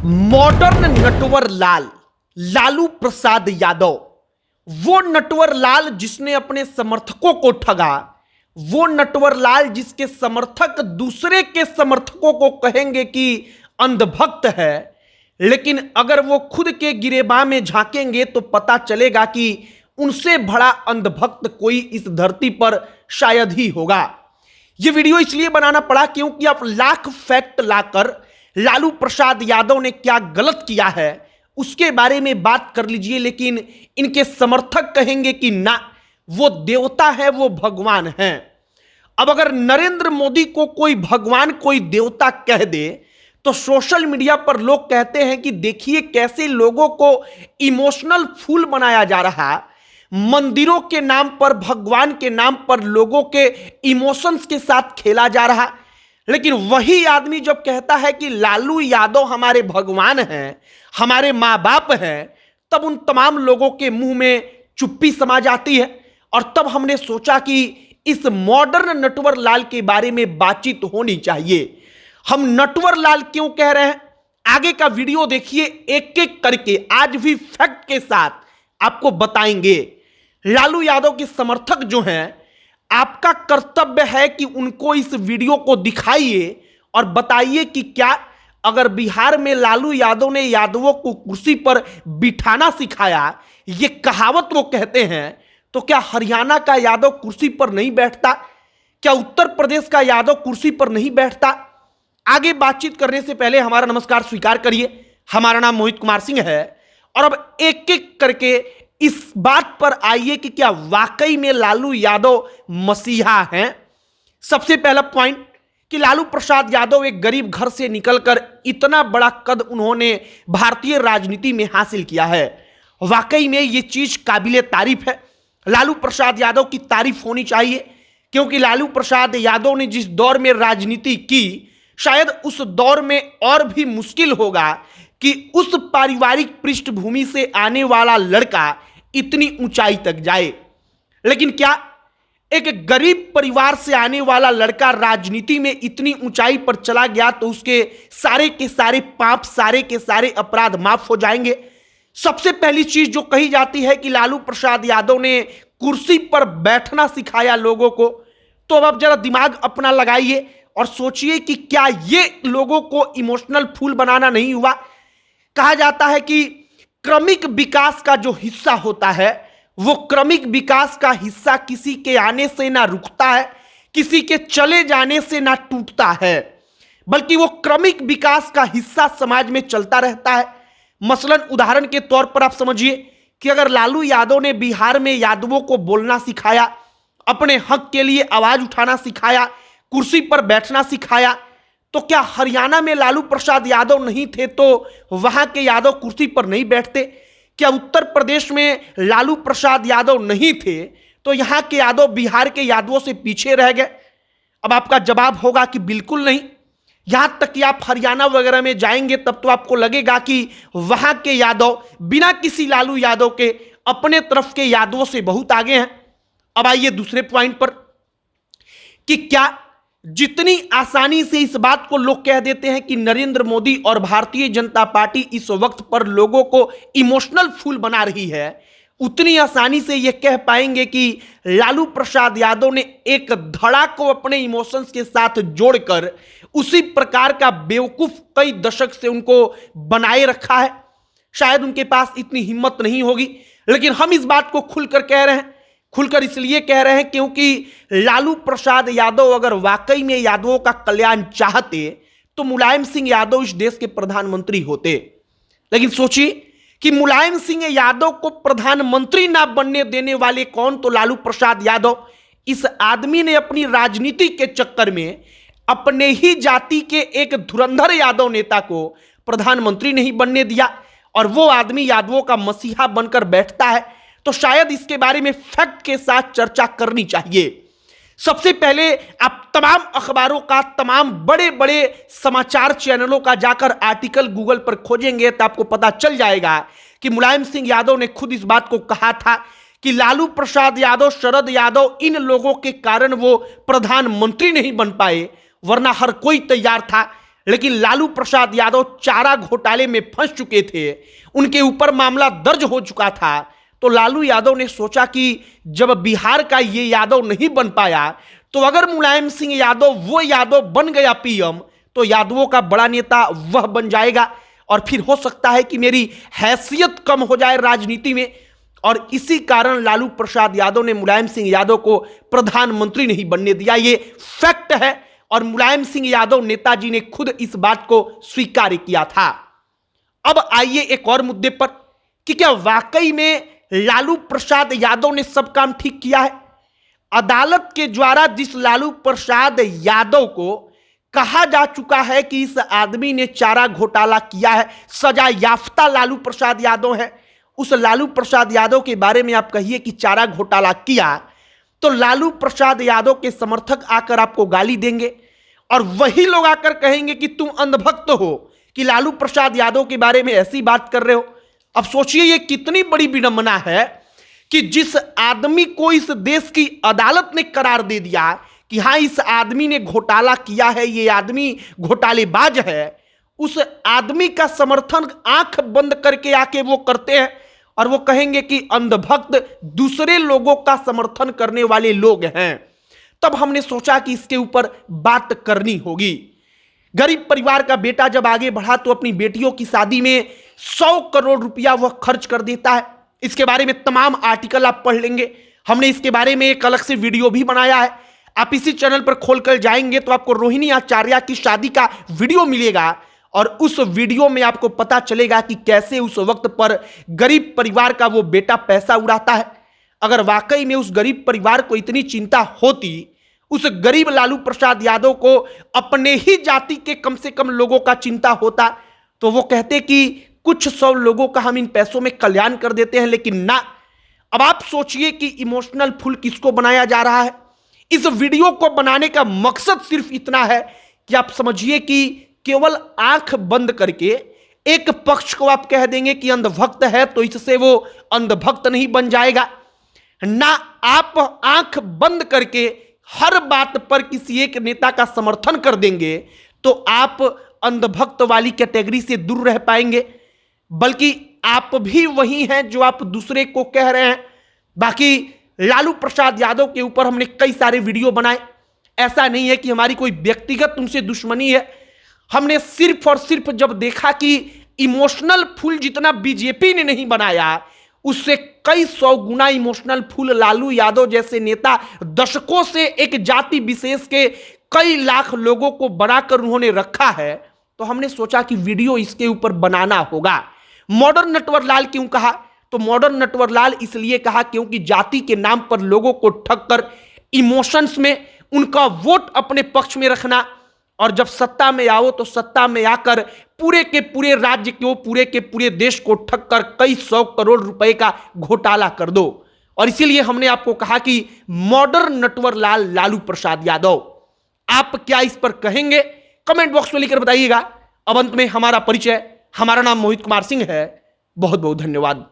Modern Natwar Lal Lalu Prasad Yadav, वो नटवर लाल जिसने अपने समर्थकों को ठगा, वो नटवर लाल जिसके समर्थक दूसरे के समर्थकों को कहेंगे कि अंधभक्त है, लेकिन अगर वो खुद के गिरेबां में झांकेंगे तो पता चलेगा कि उनसे बड़ा अंधभक्त कोई इस धरती पर शायद ही होगा। यह वीडियो इसलिए बनाना पड़ा क्योंकि आप लाख फैक्ट लाकर लालू प्रसाद यादव ने क्या गलत किया है उसके बारे में बात कर लीजिए, लेकिन इनके समर्थक कहेंगे कि ना, वो देवता है, वो भगवान है। अब अगर नरेंद्र मोदी को कोई भगवान कोई देवता कह दे तो सोशल मीडिया पर लोग कहते हैं कि देखिए कैसे लोगों को इमोशनल फूल बनाया जा रहा, मंदिरों के नाम पर, भगवान के नाम पर लोगों के इमोशंस के साथ खेला जा रहा। लेकिन वही आदमी जब कहता है कि लालू यादव हमारे भगवान हैं, हमारे माँ बाप हैं, तब उन तमाम लोगों के मुंह में चुप्पी समा जाती है। और तब हमने सोचा कि इस मॉडर्न नटवर लाल के बारे में बातचीत होनी चाहिए। हम नटवर लाल क्यों कह रहे हैं, आगे का वीडियो देखिए, एक एक करके आज भी फैक्ट के साथ आपको बताएंगे। लालू यादव के समर्थक जो हैं, आपका कर्तव्य है कि उनको इस वीडियो को दिखाइए और बताइए कि क्या अगर बिहार में लालू यादव ने यादवों को कुर्सी पर बिठाना सिखाया, ये कहावत वो कहते हैं, तो क्या हरियाणा का यादव कुर्सी पर नहीं बैठता? क्या उत्तर प्रदेश का यादव कुर्सी पर नहीं बैठता? आगे बातचीत करने से पहले हमारा नमस्कार स्वीकार करिए। हमारा नाम मोहित कुमार सिंह है और अब एक एक करके इस बात पर आइए कि क्या वाकई में लालू यादव मसीहा हैं। सबसे पहला पॉइंट कि लालू प्रसाद यादव एक गरीब घर से निकलकर इतना बड़ा कद उन्होंने भारतीय राजनीति में हासिल किया है। वाकई में यह चीज काबिले तारीफ है। लालू प्रसाद यादव की तारीफ होनी चाहिए क्योंकि लालू प्रसाद यादव ने जिस दौर में राजनीति की, शायद उस दौर में और भी मुश्किल होगा कि उस पारिवारिक पृष्ठभूमि से आने वाला लड़का इतनी ऊंचाई तक जाए। लेकिन क्या एक गरीब परिवार से आने वाला लड़का राजनीति में इतनी ऊंचाई पर चला गया तो उसके सारे के सारे पाप, सारे के सारे अपराध माफ हो जाएंगे? सबसे पहली चीज जो कही जाती है कि लालू प्रसाद यादव ने कुर्सी पर बैठना सिखाया लोगों को, तो अब जरा दिमाग अपना लगाइए और सोचिए कि क्या ये लोगों को इमोशनल फूल बनाना नहीं हुआ? कहा जाता है कि क्रमिक विकास का जो हिस्सा होता है, वो क्रमिक विकास का हिस्सा किसी के आने से ना रुकता है, किसी के चले जाने से ना टूटता है, बल्कि वो क्रमिक विकास का हिस्सा समाज में चलता रहता है। मसलन उदाहरण के तौर पर आप समझिए कि अगर लालू यादव ने बिहार में यादवों को बोलना सिखाया, अपने हक के लिए आवाज उठाना सिखाया, कुर्सी पर बैठना सिखाया, तो क्या हरियाणा में लालू प्रसाद यादव नहीं थे तो वहां के यादव कुर्सी पर नहीं बैठते? क्या उत्तर प्रदेश में लालू प्रसाद यादव नहीं थे तो यहां के यादव बिहार के यादवों से पीछे रह गए? अब आपका जवाब होगा कि बिल्कुल नहीं। यहां तक कि आप हरियाणा वगैरह में जाएंगे तब तो आपको लगेगा कि वहां के यादव बिना किसी लालू यादव के अपने तरफ के यादवों से बहुत आगे हैं। अब आइए दूसरे पॉइंट पर कि क्या जितनी आसानी से इस बात को लोग कह देते हैं कि नरेंद्र मोदी और भारतीय जनता पार्टी इस वक्त पर लोगों को इमोशनल फूल बना रही है, उतनी आसानी से यह कह पाएंगे कि लालू प्रसाद यादव ने एक धड़ा को अपने इमोशंस के साथ जोड़कर उसी प्रकार का बेवकूफ कई दशक से उनको बनाए रखा है। शायद उनके पास इतनी हिम्मत नहीं होगी, लेकिन हम इस बात को खुलकर कह रहे हैं। खुलकर इसलिए कह रहे हैं क्योंकि लालू प्रसाद यादव अगर वाकई में यादवों का कल्याण चाहते तो मुलायम सिंह यादव इस देश के प्रधानमंत्री होते। लेकिन सोचिए कि मुलायम सिंह यादव को प्रधानमंत्री ना बनने देने वाले कौन? तो लालू प्रसाद यादव। इस आदमी ने अपनी राजनीति के चक्कर में अपने ही जाति के एक धुरंधर यादव नेता को प्रधानमंत्री नहीं बनने दिया और वो आदमी यादवों का मसीहा बनकर बैठता है। तो शायद इसके बारे में फैक्ट के साथ चर्चा करनी चाहिए। सबसे पहले आप तमाम अखबारों का, तमाम बड़े बड़े समाचार चैनलों का जाकर आर्टिकल गूगल पर खोजेंगे तो आपको पता चल जाएगा कि मुलायम सिंह यादव ने खुद इस बात को कहा था कि लालू प्रसाद यादव, शरद यादव, इन लोगों के कारण वो प्रधानमंत्री नहीं बन पाए, वरना हर कोई तैयार था लेकिन लालू प्रसाद यादव चारा घोटाले में फंस चुके थे, उनके ऊपर मामला दर्ज हो चुका था। तो लालू यादव ने सोचा कि जब बिहार का ये यादव नहीं बन पाया, तो अगर मुलायम सिंह यादव वो यादव बन गया पीएम, तो यादवों का बड़ा नेता वह बन जाएगा और फिर हो सकता है कि मेरी हैसियत कम हो जाए राजनीति में। और इसी कारण लालू प्रसाद यादव ने मुलायम सिंह यादव को प्रधानमंत्री नहीं बनने दिया। ये फैक्ट है और मुलायम सिंह यादव नेताजी ने खुद इस बात को स्वीकार किया था। अब आइए एक और मुद्दे पर कि क्या वाकई में लालू प्रसाद यादव ने सब काम ठीक किया है। अदालत के द्वारा जिस लालू प्रसाद यादव को कहा जा चुका है कि इस आदमी ने चारा घोटाला किया है, सजा याफ्ता लालू प्रसाद यादव है, उस लालू प्रसाद यादव के बारे में आप कहिए कि चारा घोटाला किया, तो लालू प्रसाद यादव के समर्थक आकर आपको गाली देंगे और वही लोग आकर कहेंगे कि तुम अंधभक्त हो कि लालू प्रसाद यादव के बारे में ऐसी बात कर रहे हो। अब सोचिए ये कितनी बड़ी विडंबना है कि जिस आदमी को इस देश की अदालत ने करार दे दिया कि हां इस आदमी ने घोटाला किया है, ये आदमी घोटालेबाज है, उस आदमी का समर्थन आंख बंद करके आके वो करते हैं और वो कहेंगे कि अंधभक्त दूसरे लोगों का समर्थन करने वाले लोग हैं। तब हमने सोचा कि इसके ऊपर बात करनी होगी। गरीब परिवार का बेटा जब आगे बढ़ा तो अपनी बेटियों की शादी में 100 करोड़ रुपया वह खर्च कर देता है। इसके बारे में तमाम आर्टिकल आप पढ़ लेंगे। हमने इसके बारे में एक अलग से वीडियो भी बनाया है। आप इसी चैनल पर खोलकर जाएंगे तो आपको रोहिणी आचार्य की शादी का वीडियो मिलेगा और उस वीडियो में आपको पता चलेगा कि कैसे उस वक्त पर गरीब परिवार का वो बेटा पैसा उड़ाता है। अगर वाकई में उस गरीब परिवार को इतनी चिंता होती, उस गरीब लालू प्रसाद यादव को अपने ही जाति के कम से कम लोगों का चिंता होता, तो वो कहते कि कुछ 100 लोगों का हम इन पैसों में कल्याण कर देते हैं, लेकिन ना। अब आप सोचिए कि इमोशनल फूल किसको बनाया जा रहा है। इस वीडियो को बनाने का मकसद सिर्फ इतना है कि आप समझिए कि केवल आंख बंद करके एक पक्ष को आप कह देंगे कि अंधभक्त है, तो इससे वो अंधभक्त नहीं बन जाएगा ना। आप आंख बंद करके हर बात पर किसी एक नेता का समर्थन कर देंगे तो आप अंधभक्त वाली कैटेगरी से दूर रह पाएंगे, बल्कि आप भी वही हैं जो आप दूसरे को कह रहे हैं। बाकी लालू प्रसाद यादव के ऊपर हमने कई सारे वीडियो बनाए। ऐसा नहीं है कि हमारी कोई व्यक्तिगत उनसे दुश्मनी है। हमने सिर्फ और सिर्फ जब देखा कि इमोशनल फूल जितना बीजेपी ने नहीं बनाया, उससे कई 100 गुना इमोशनल फूल लालू यादव जैसे नेता दशकों से एक जाति विशेष के कई लाख लोगों को बनाकर उन्होंने रखा है। तो हमने सोचा कि वीडियो इसके ऊपर बनाना होगा। मॉडर्न नटवरलाल क्यों कहा? तो मॉडर्न नटवरलाल इसलिए कहा क्योंकि जाति के नाम पर लोगों को ठग कर इमोशंस में उनका वोट अपने पक्ष में रखना, और जब सत्ता में आओ तो सत्ता में आकर पूरे के पूरे राज्य को, पूरे के पूरे देश को ठग कर कई 100 करोड़ रुपए का घोटाला कर दो। और इसीलिए हमने आपको कहा कि मॉडर्न नटवरलाल लालू प्रसाद यादव। आप क्या इस पर कहेंगे? कमेंट बॉक्स में लिखकर बताइएगा। अब अंत में हमारा परिचय, हमारा नाम मोहित कुमार सिंह है। बहुत बहुत धन्यवाद।